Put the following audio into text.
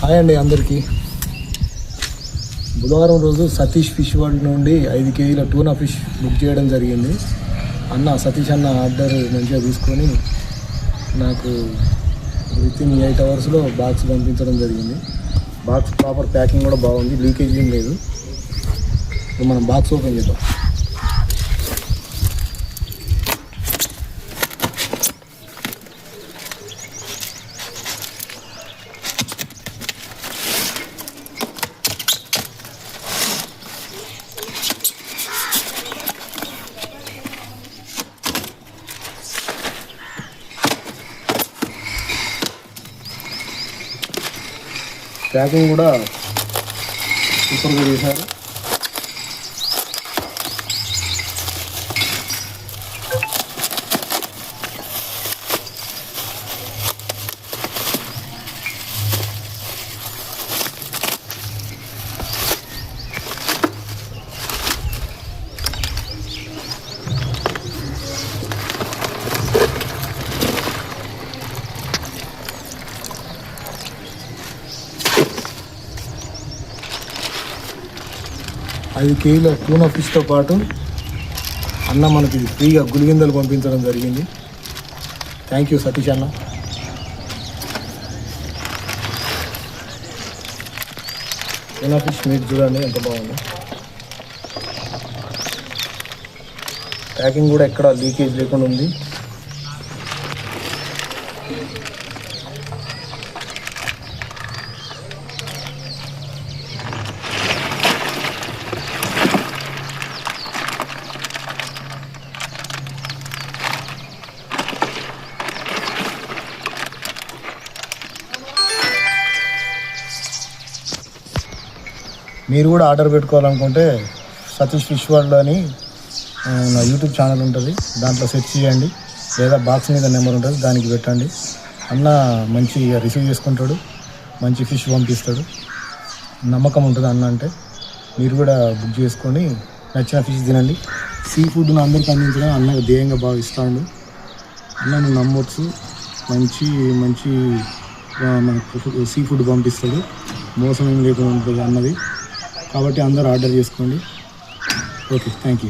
Hi అండి అందరికీ. బుధవారం రోజు సతీష్ ఫిష్ వరల్డ్ నుండి 5 కేజీల టూనా ఫిష్ బుక్ చేయడం జరిగింది. సతీష్ అన్న ఆర్డర్ మంచిగా తీసుకొని నాకు వితిన్ 8 అవర్స్లో బాక్స్ పంపించడం జరిగింది. బాక్స్ ప్రాపర్ ప్యాకింగ్ కూడా బాగుంది, లీకేజ్ ఏం లేదు. ఇప్పుడు మనం బాక్స్ ఓపెన్ చేద్దాం. ప్యాకింగ్ కూడా సూపర్గా చేశారు. ఐదు కేజీల టూనా ఫిష్తో పాటు అన్న మనకి ఫ్రీగా గులిగిందలు పంపించడం జరిగింది. థ్యాంక్ యూ సతీష్ అన్న. టూనా ఫిష్ మీట్ చూడండి ఎంత బాగుంది. ప్యాకింగ్ కూడా ఎక్కడ లీకేజ్ లేకుండా ఉంది. మీరు కూడా ఆర్డర్ పెట్టుకోవాలనుకుంటే సతీష్ ఫిష్ వరల్డ్ అని నా యూట్యూబ్ ఛానల్ ఉంటుంది, దాంట్లో సెర్చ్ చేయండి, లేదా బాక్స్ మీద నెంబర్ ఉంటుంది దానికి పెట్టండి. అన్న మంచిగా రిసీవ్ చేసుకుంటాడు, మంచి ఫిష్ పంపిస్తాడు, నమ్మకం ఉంటుంది అన్న అంటే. మీరు కూడా బుక్ చేసుకొని నచ్చిన ఫిష్ తినండి. సీ ఫుడ్ను అందరికీ అందించడం అన్న ధ్యేయంగా భావిస్తాడు. అన్నను నమ్మొచ్చు, మంచి మంచి మనకు సీ ఫుడ్ పంపిస్తాడు, మోసం ఏం లేకుండా ఉంటుంది అన్నది. కాబట్టి అందరూ ఆర్డర్ చేసుకోండి. Okay, thank you.